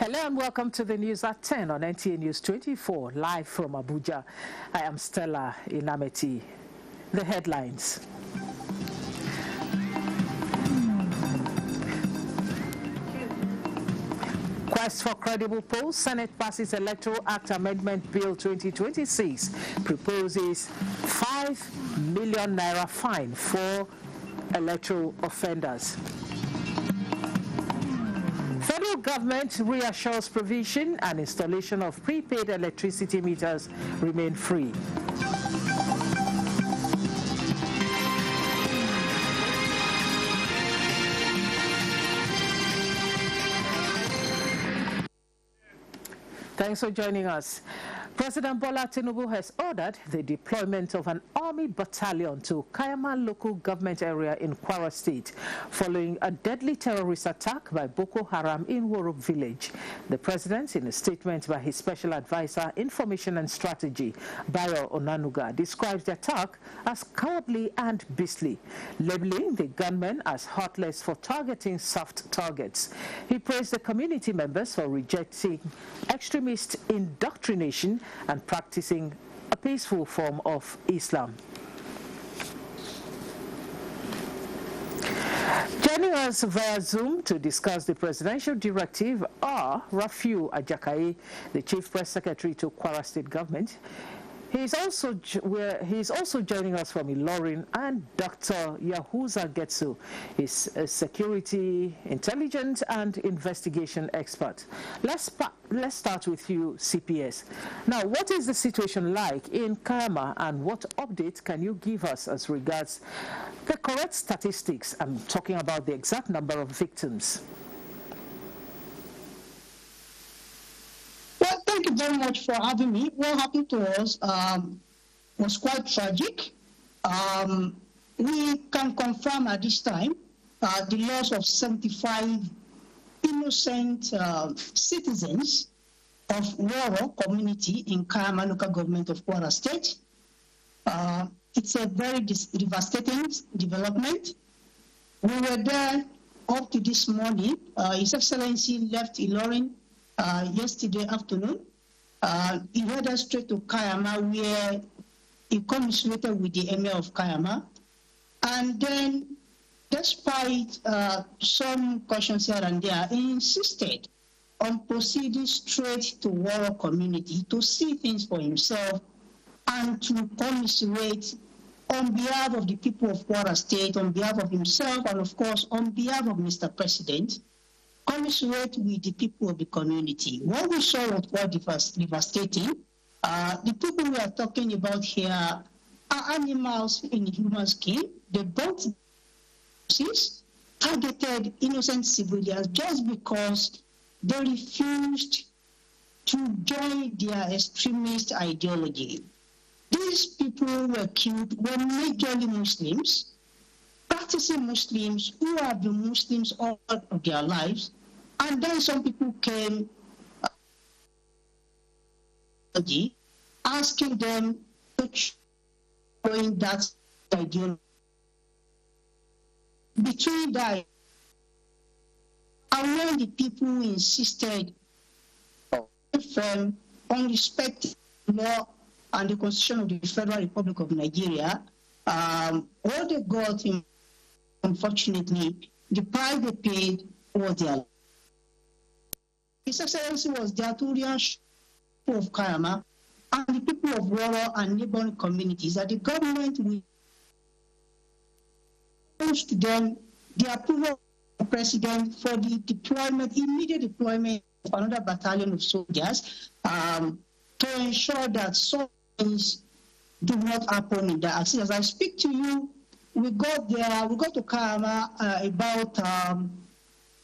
Hello and welcome to the news at 10 on NTA News 24, live from Abuja. I am Stella Inameti. The headlines. Quest for credible polls. Senate passes Electoral Act Amendment Bill 2026. Proposes 5 million naira fine for electoral offenders. Federal government reassures provision and installation of prepaid electricity meters remain free. Thanks for joining us. President Bola Tinubu has ordered the deployment of an army battalion to Kayama local government area in Kwara State following a deadly terrorist attack by Boko Haram in Worok village. The president, in a statement by his special advisor, Information and Strategy, Bayo Onanuga, describes the attack as cowardly and beastly, labeling the gunmen as heartless for targeting soft targets. He praised the community members for rejecting extremist indoctrination and practicing a peaceful form of Islam. Joining us via Zoom to discuss the presidential directive are Rafiu Ajakaye, the Chief Press Secretary to Kwara State Government. He's also joining us from Ilorin, and Dr. Yahuza Getsu is a security, intelligence, and investigation expert. Let's start with you, CPS. Now, what is the situation like in Kayama, and what updates can you give us as regards the correct statistics? I'm talking about the exact number of victims. Well, thank you very much for having me. What happened to us was quite tragic. We can confirm at this time the loss of 75 innocent citizens of Woro community in Kayama local government of Kwara State. It's a very devastating development. We were there up to this morning. His Excellency left Ilorin yesterday afternoon. He headed straight to Kayama, where he commiserated with the Emir of Kayama. And then, despite some cautions here and there, he insisted on proceeding straight to Woro community to see things for himself and to commiserate on behalf of the people of Kwara State, on behalf of himself, and of course, on behalf of Mr. President, commiserate with the people of the community. What we saw was quite devastating. The people we are talking about here are animals in human skin. They both targeted innocent civilians just because they refused to join their extremist ideology. These people were killed were majorly Muslims, practicing Muslims who have been Muslims all of their lives, and then some people came asking them to join that ideology. Between that, and when the people insisted on respecting law and the Constitution of the Federal Republic of Nigeria, all they got, unfortunately, the price they paid was their life. His Excellency was there to reassure of Kayama and the people of Woro and neighboring communities that the government will push to them the approval of the president for the deployment, immediate deployment of another battalion of soldiers to ensure that some things do not happen in the axis. As I speak to you, we got there, we got to Kayama about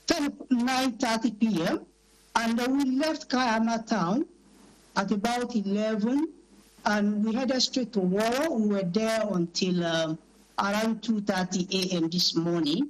9:30 p.m. and we left Kayama town at about 11, and we headed straight to Woro. We were there until around 2:30 a.m. this morning,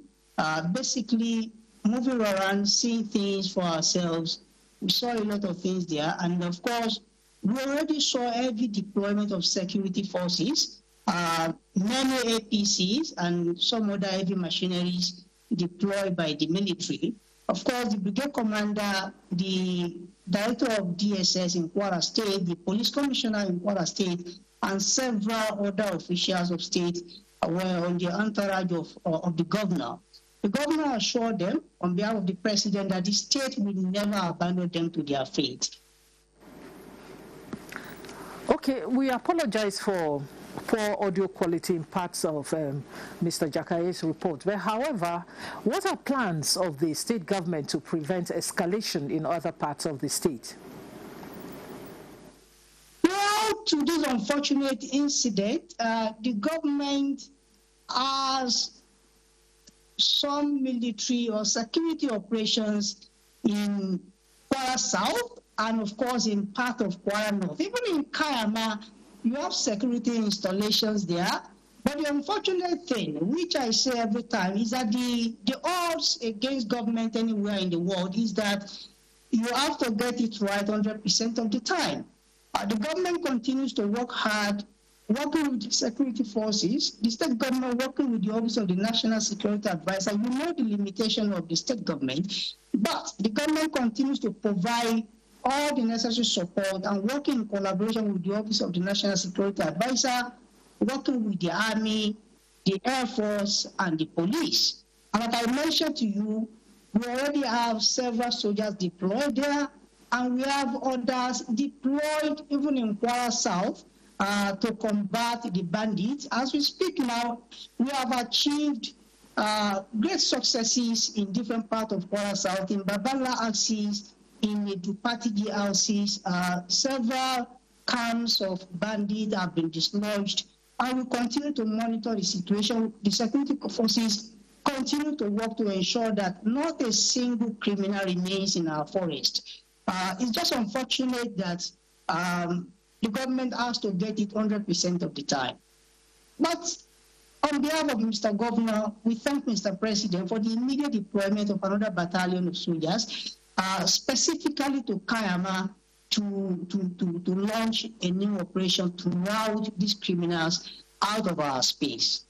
basically moving around, seeing things for ourselves. We saw a lot of things there, and of course, we already saw heavy deployment of security forces, many APCs and some other heavy machineries deployed by the military. Of course, the brigade commander, the director of DSS in Kwara State, the police commissioner in Kwara State, and several other officials of state were on the entourage of the governor. The governor assured them on behalf of the president that the state will never abandon them to their fate. Okay, we apologize for poor audio quality in parts of Mr. Jakaye's report. But however, what are plans of the state government to prevent escalation in other parts of the state? Well, to this unfortunate incident, the government has some military or security operations in Kwara South and, of course, in part of Kwara North. Even in Kayama, you have security installations there. But the unfortunate thing, which I say every time, is that the odds against government anywhere in the world is that you have to get it right 100% of the time. The government continues to work hard, working with the security forces, the state government working with the Office of the National Security Advisor. You know the limitation of the state government, but the government continues to provide all the necessary support and working in collaboration with the Office of the National Security Advisor, working with the Army, the Air Force, and the police. And like I mentioned to you, we already have several soldiers deployed there, and we have others deployed even in Kwara South to combat the bandits. As we speak now, we have achieved great successes in different parts of Kwara South, in Babala axis, in the Dupatigi axis. Several camps of bandits have been dislodged, and we continue to monitor the situation. The security forces continue to work to ensure that not a single criminal remains in our forest. It's just unfortunate that the government has to get it 100% of the time. But on behalf of Mr. Governor, we thank Mr. President for the immediate deployment of another battalion of soldiers, specifically to Kayama, to launch a new operation to rout these criminals out of our space.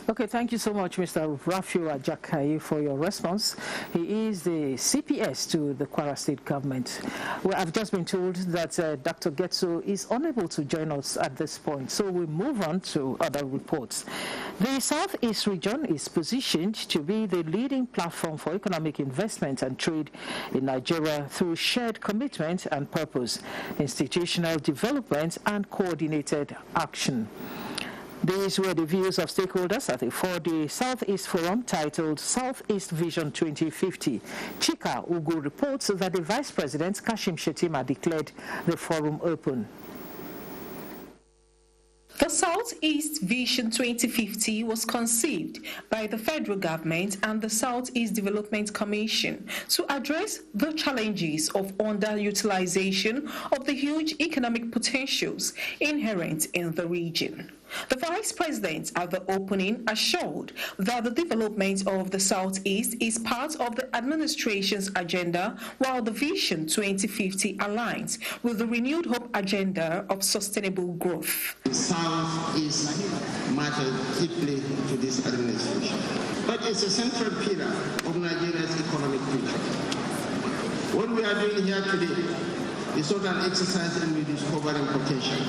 Okay, thank you so much, Mr. Rafiu Ajakaye, for your response. He is the CPS to the Kwara State government. Well, I've just been told that Dr. Getso is unable to join us at this point, so we move on to other reports. The Southeast region is positioned to be the leading platform for economic investment and trade in Nigeria through shared commitment and purpose, institutional development, and coordinated action. These were the views of stakeholders at the 4-day Southeast Forum titled Southeast Vision 2050. Chika Ugu reports that the Vice President, Kashim Shettima, declared the forum open. The Southeast Vision 2050 was conceived by the federal government and the Southeast Development Commission to address the challenges of underutilization of the huge economic potentials inherent in the region. The Vice President at the opening assured that the development of the Southeast is part of the administration's agenda, while the Vision 2050 aligns with the renewed hope agenda of sustainable growth. The Southeast matters deeply to this administration, but it's a central pillar of Nigeria's economic future. What we are doing here today is sort of an exercise in rediscovering potential.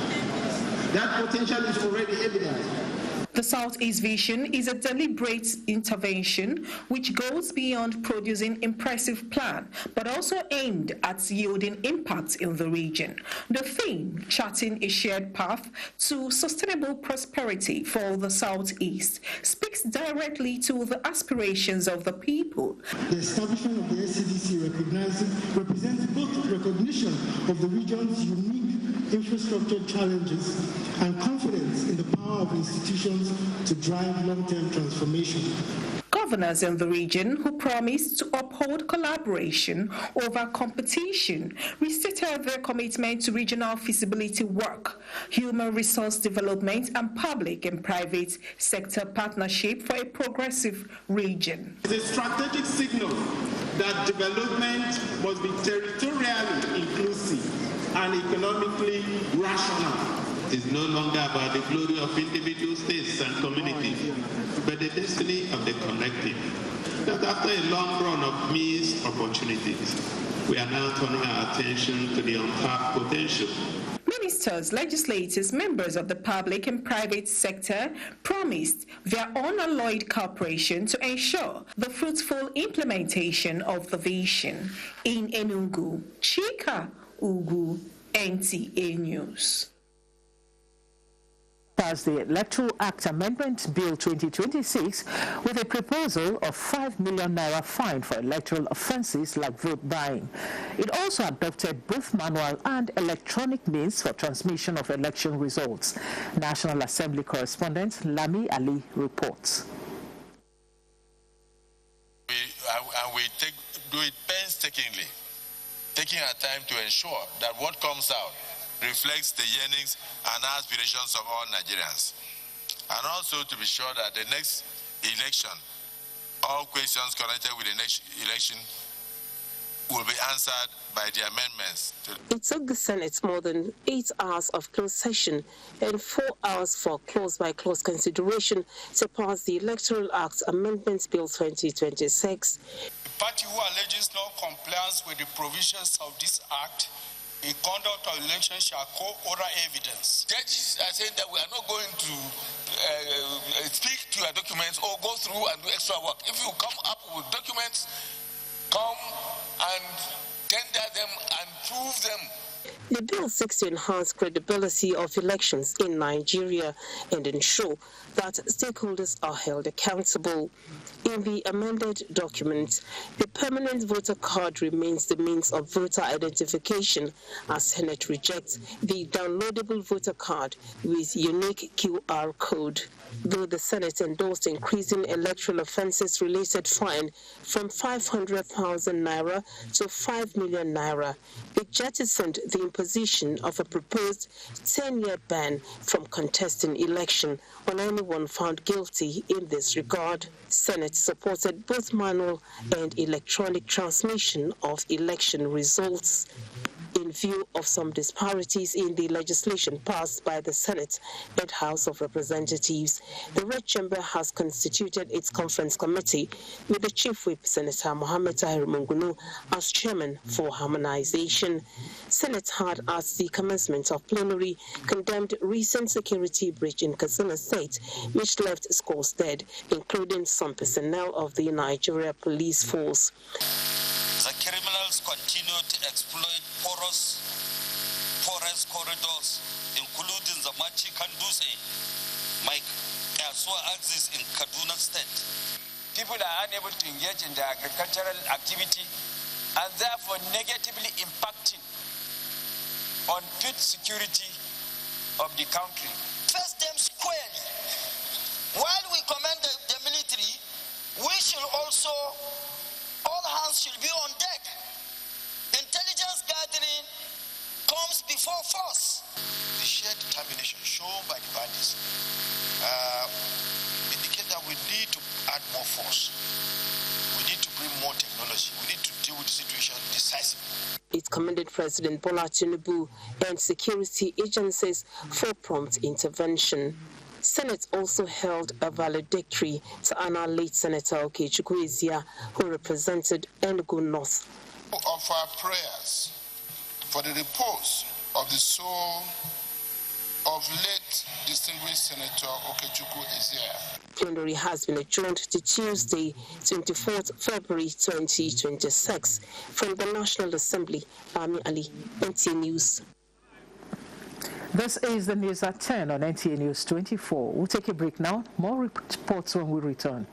That potential is already evident. The Southeast Vision is a deliberate intervention which goes beyond producing impressive plan, but also aimed at yielding impact in the region. The theme, charting a shared path to sustainable prosperity for the Southeast, speaks directly to the aspirations of the people. The establishment of the SCDC represents both recognition of the region's unique infrastructure challenges and confidence in the power of institutions to drive long-term transformation. Governors in the region who promised to uphold collaboration over competition restated their commitment to regional feasibility work, human resource development, and public and private sector partnership for a progressive region. It's a strategic signal that development must be territorially inclusive and economically rational. It's no longer about the glory of individual states and communities, but the destiny of the collective. that after a long run of missed opportunities, we are now turning our attention to the untapped potential. Ministers, legislators, members of the public and private sector promised their unalloyed cooperation to ensure the fruitful implementation of the vision. In Enugu, Chika Ugu, NTA News. Passed the Electoral Act Amendment Bill 2026 with a proposal of 5 million naira fine for electoral offences like vote buying. It also adopted both manual and electronic means for transmission of election results. National Assembly correspondent Lami Ali reports. We do it painstakingly, taking our time to ensure that what comes out reflects the yearnings and aspirations of all Nigerians. And also to be sure that the next election, all questions connected with the next election will be answered by the amendments. It took the Senate more than 8 hours of closed session and 4 hours for clause-by-clause consideration to pass the Electoral Act Amendment Bill 2026. The party who alleges no compliance with the provisions of this Act in conduct of election shall co-order evidence. Judges are saying that we are not going to speak to your documents or go through and do extra work. If you come up with documents, come and tender them and prove them. The bill seeks to enhance credibility of elections in Nigeria and ensure that stakeholders are held accountable. In the amended document, the permanent voter card remains the means of voter identification as Senate rejects the downloadable voter card with unique QR code. Though the Senate endorsed increasing electoral offences-related fine from 500,000 naira to 5 million naira, it jettisoned the imposition of a proposed 10-year ban from contesting election on anyone found guilty in this regard. Senate supported both manual and electronic transmission of election results. In view of some disparities in the legislation passed by the Senate and House of Representatives, the Red Chamber has constituted its conference committee with the Chief Whip, Senator Mohammed Tahir Mungunu, as chairman for harmonization. Senate had, at the commencement of plenary, condemned recent security breach in Katsina State, which left scores dead, including some personnel of the Nigeria Police Force. The criminals continue to exploit porous forest corridors, including the Machi Kanduse, Mike Kaswa axis in Kaduna State. People are unable to engage in their agricultural activity and therefore negatively impacting on food security of the country. Face them squarely. While we commend the military, we should also, all hands should be on deck. Intelligence gathering comes before force. The sheer determination shown by the bandits indicate that we need to add more force. We need to bring more technology. We need to deal with the situation decisively. It commended President Bola Tinubu and security agencies for prompt intervention. Senate also held a valedictory to honor late Senator Okechukwu Ezia, who represented Enugu North. Offer prayers for the repose of the soul of late distinguished Senator Okechukwu Ezia. Plenary has been adjourned to Tuesday, 24th February 2026. From the National Assembly, Ami Ali, NTA News. This is the news at 10 on NTA News 24. We'll take a break now. More reports when we return.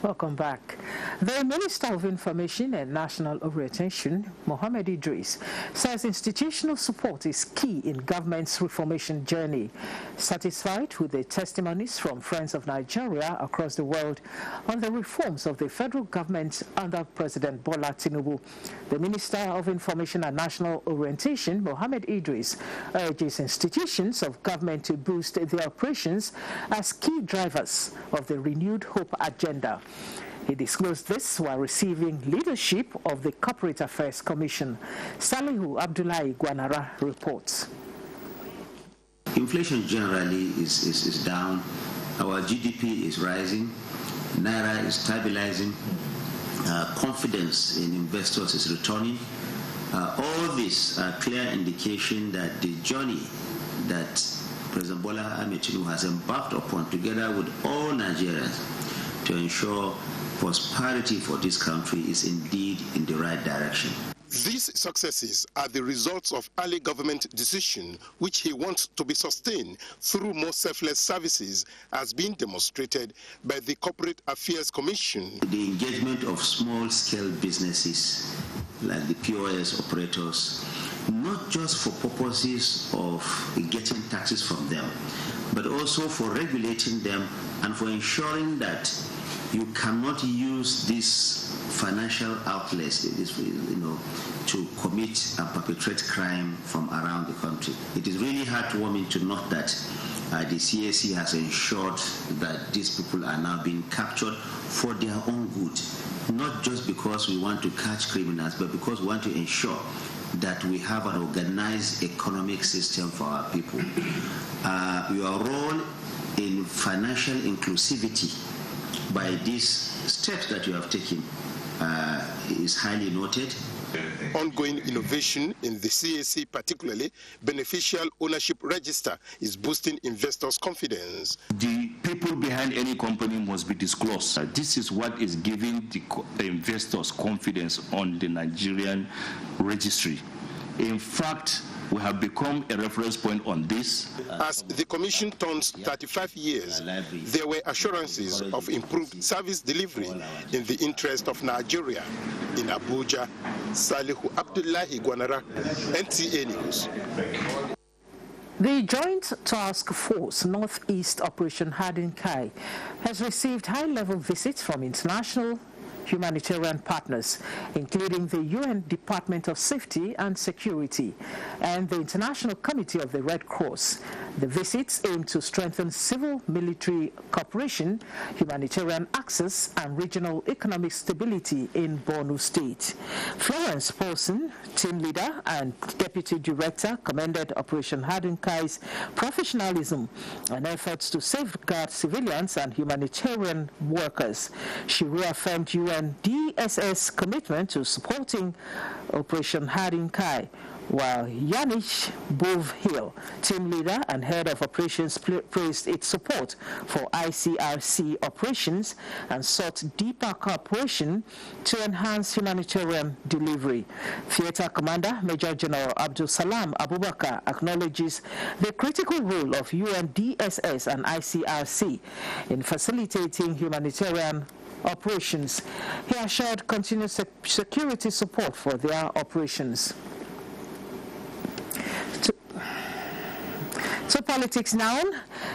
Welcome back. The Minister of Information and National Orientation, Mohammed Idris, says institutional support is key in government's reformation journey. Satisfied with the testimonies from friends of Nigeria across the world on the reforms of the federal government under President Bola Tinubu, the Minister of Information and National Orientation, Mohammed Idris, urges institutions of government to boost their operations as key drivers of the renewed hope agenda. He disclosed this while receiving leadership of the Corporate Affairs Commission. Salihu Abdullahi Guanara reports. Inflation generally is down. Our GDP is rising. Naira is stabilizing. Confidence in investors is returning. All this are clear indication that the journey that President Bola Ahmed Tinubu has embarked upon together with all Nigerians to ensure prosperity for this country is indeed in the right direction. These successes are the results of early government decision, which he wants to be sustained through more selfless services, as being demonstrated by the Corporate Affairs Commission. The engagement of small-scale businesses like the POS operators, not just for purposes of getting taxes from them, but also for regulating them and for ensuring that you cannot use these financial outlets, to commit and perpetrate crime from around the country. It is really heartwarming to note that the CAC has ensured that these people are now being captured for their own good, not just because we want to catch criminals, but because we want to ensure that we have an organized economic system for our people. Your role in financial inclusivity by these steps that you have taken is highly noted. Ongoing innovation in the CAC, particularly beneficial ownership register, is boosting investors' confidence. The people behind any company must be disclosed. This is what is giving the investors confidence on the Nigerian registry. In fact, we have become a reference point on this. As the Commission turns 35 years, there were assurances of improved service delivery in the interest of Nigeria. In Abuja, Salihu Abdullahi Gwanara, NTA News. The Joint Task Force Northeast Operation Hardin Kai has received high-level visits from international humanitarian partners, including the UN Department of Safety and Security and the International Committee of the Red Cross. The visits aim to strengthen civil-military cooperation, humanitarian access, and regional economic stability in Borno State. Florence Paulson, team leader and deputy director, commended Operation Hardin Kai's professionalism and efforts to safeguard civilians and humanitarian workers. She reaffirmed UN DSS commitment to supporting Operation Hardin Kai, while Yanish Bove-Hill, team leader and head of operations, praised its support for ICRC operations and sought deeper cooperation to enhance humanitarian delivery. Theater Commander Major General Abdul Salam Abubakar acknowledges the critical role of UNDSS and ICRC in facilitating humanitarian operations. He assured continued security support for their operations. So politics now.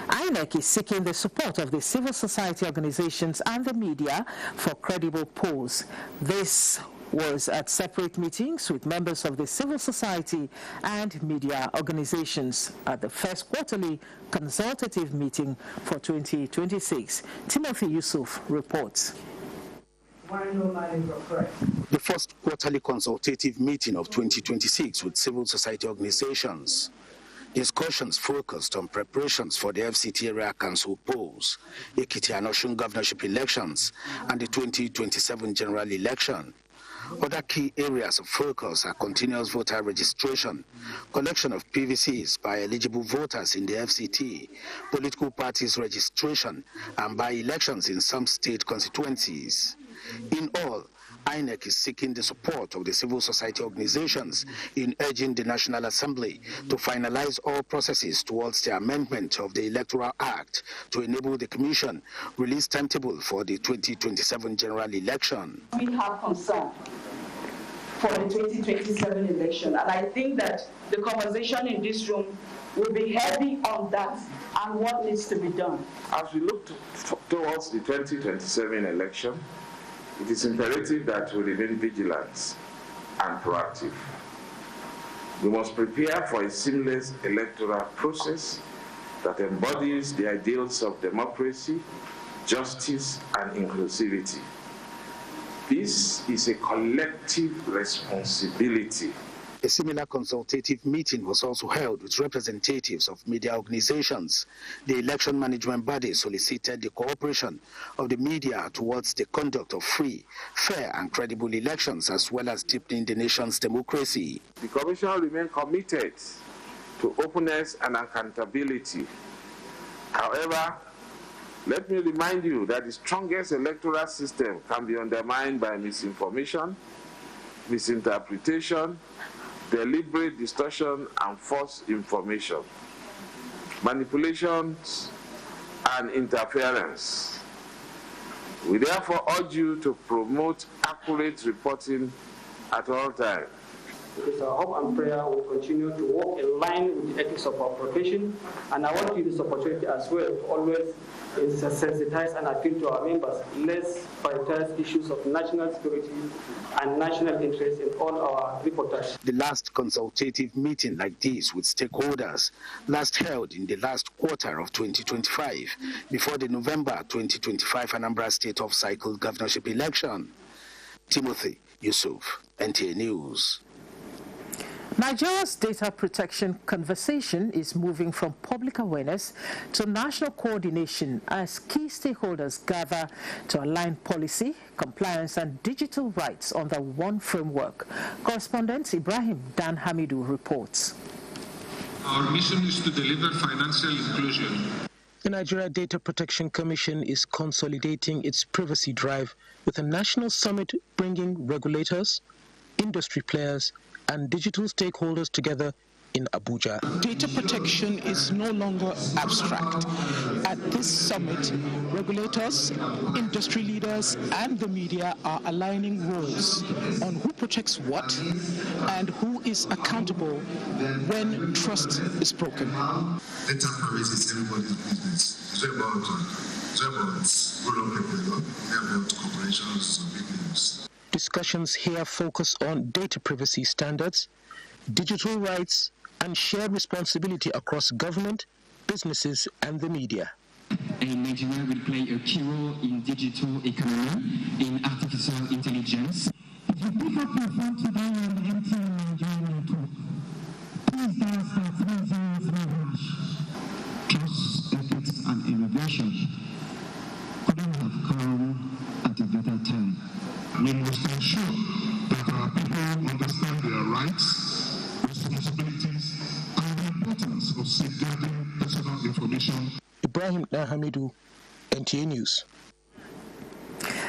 INEC is seeking the support of the civil society organizations and the media for credible polls. This was at separate meetings with members of the civil society and media organizations at the first quarterly consultative meeting for 2026. Timothy Yusuf reports. The first quarterly consultative meeting of 2026 with civil society organizations. Discussions focused on preparations for the FCT area council polls, Ekiti and Osun governorship elections, and the 2027 general election. Other key areas of focus are continuous voter registration, collection of PVCs by eligible voters in the FCT, political parties registration, and by-elections in some state constituencies. In all, INEC is seeking the support of the civil society organizations in urging the National Assembly to finalize all processes towards the amendment of the Electoral Act to enable the Commission release timetable for the 2027 general election. We have concern for the 2027 election, and I think that the conversation in this room will be heavy on that and what needs to be done. As we look towards the 2027 election, it is imperative that we remain vigilant and proactive. We must prepare for a seamless electoral process that embodies the ideals of democracy, justice, and inclusivity. This is a collective responsibility A similar consultative meeting was also held with representatives of media organizations. The election management body solicited the cooperation of the media towards the conduct of free, fair and credible elections, as well as deepening the nation's democracy. The Commission remains committed to openness and accountability. However, let me remind you that the strongest electoral system can be undermined by misinformation, misinterpretation, deliberate distortion and false information, manipulations and interference. We therefore urge you to promote accurate reporting at all times. It is our hope and prayer will continue to work in line with the ethics of our profession, and I want to use this opportunity as well to always sensitize and appeal to our members. Let's prioritize issues of national security and national interest in all our reportage. The last consultative meeting like this with stakeholders last held in the last quarter of 2025 before the November 2025 Anambra State off-cycle governorship election. Timothy Yusuf, NTA News. Nigeria's data protection conversation is moving from public awareness to national coordination as key stakeholders gather to align policy, compliance and digital rights under one framework. Correspondent Ibrahim Dan Hamidu reports. Our mission is to deliver financial inclusion. The Nigeria Data Protection Commission is consolidating its privacy drive with a national summit bringing regulators, industry players, and digital stakeholders together in Abuja. Data protection is no longer abstract. At this summit, regulators, industry leaders, and the media are aligning roles on who protects what and who is accountable when trust is broken. Data privacy is everybody's business. It's about grown-up people, about corporations or big names. Discussions here focus on data privacy standards, digital rights, and shared responsibility across government, businesses, and the media. Nigeria will play a key role in digital economy, in artificial intelligence. If you pick up your phone today on the NTA Nigerian network, please dial *303#. Trust, ethics, and innovation couldn't have come at a better time. We must ensure that our people understand their rights, responsibilities, and the importance of safeguarding personal information. Ibrahim Hamidu, NTA News.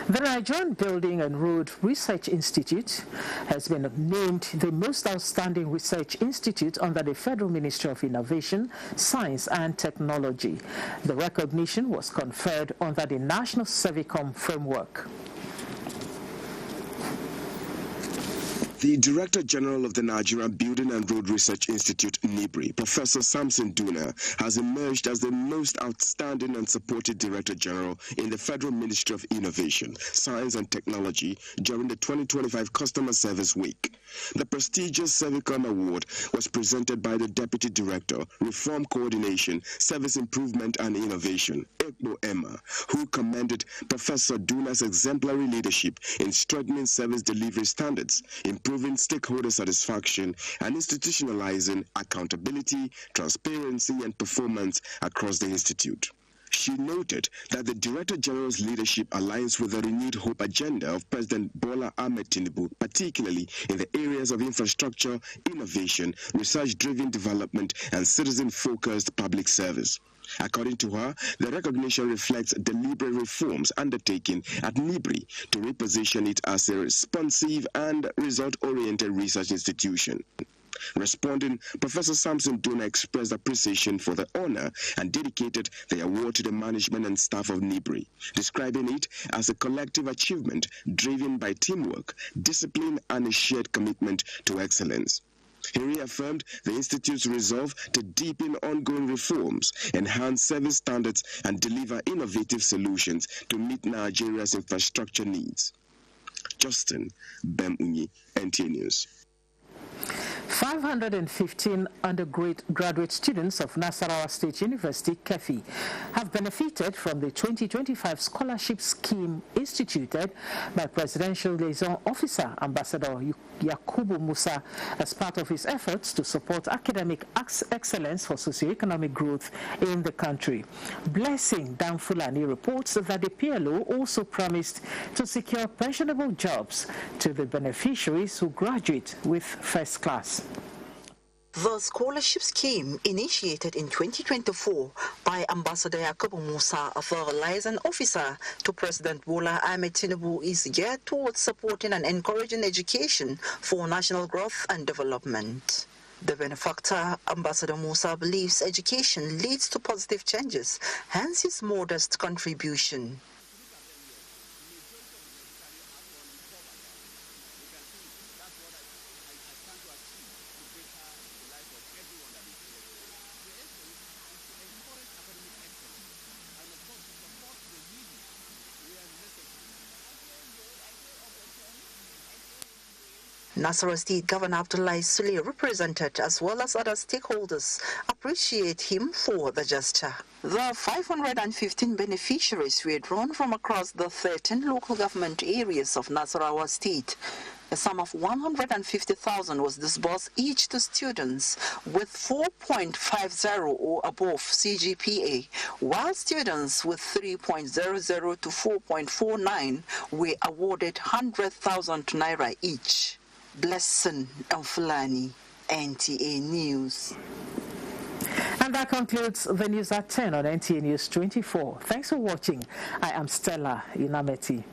The Nigerian Building and Road Research Institute has been named the most outstanding research institute under the Federal Ministry of Innovation, Science and Technology. The recognition was conferred under the National Servicom framework. The Director General of the Nigerian Building and Road Research Institute, NIBRI, Professor Samson Duna, has emerged as the most outstanding and supported Director General in the Federal Ministry of Innovation, Science and Technology during the 2025 Customer Service Week. The prestigious Servicom Award was presented by the Deputy Director, Reform Coordination, Service Improvement and Innovation, Ekbo Emma, who commended Professor Duna's exemplary leadership in strengthening service delivery standards, improving stakeholder satisfaction, and institutionalizing accountability, transparency, and performance across the institute. She noted that the Director General's leadership aligns with the renewed hope agenda of President Bola Ahmed Tinubu, particularly in the areas of infrastructure, innovation, research-driven development, and citizen-focused public service. According to her, the recognition reflects deliberate reforms undertaken at NIBRI to reposition it as a responsive and result-oriented research institution. Responding, Professor Samson Duna expressed appreciation for the honor and dedicated the award to the management and staff of NIBRI, describing it as a collective achievement driven by teamwork, discipline, and a shared commitment to excellence. He reaffirmed the Institute's resolve to deepen ongoing reforms, enhance service standards, and deliver innovative solutions to meet Nigeria's infrastructure needs. Justin Bemunyi, NTA News. 515 undergraduate students of Nasarawa State University, KEFI, have benefited from the 2025 scholarship scheme instituted by Presidential Liaison Officer Ambassador Yakubu Musa as part of his efforts to support academic excellence for socioeconomic growth in the country. Blessing Danfulani reports that the PLO also promised to secure pensionable jobs to the beneficiaries who graduate with first class. The scholarship scheme, initiated in 2024 by Ambassador Yakubu Musa, the liaison officer to President Bola Ahmed Tinubu, is geared towards supporting and encouraging education for national growth and development. The benefactor, Ambassador Musa, believes education leads to positive changes, hence his modest contribution. Nasarawa State Governor Abdullahi Sule, represented as well as other stakeholders, appreciate him for the gesture. The 515 beneficiaries were drawn from across the 13 local government areas of Nasarawa State. A sum of 150,000 was disbursed each to students with 4.50 or above CGPA, while students with 3.00 to 4.49 were awarded 100,000 naira each. Blessing Fulani, NTA News. And that concludes the news at 10 on NTA News 24. Thanks for watching. I am Stella Inameti.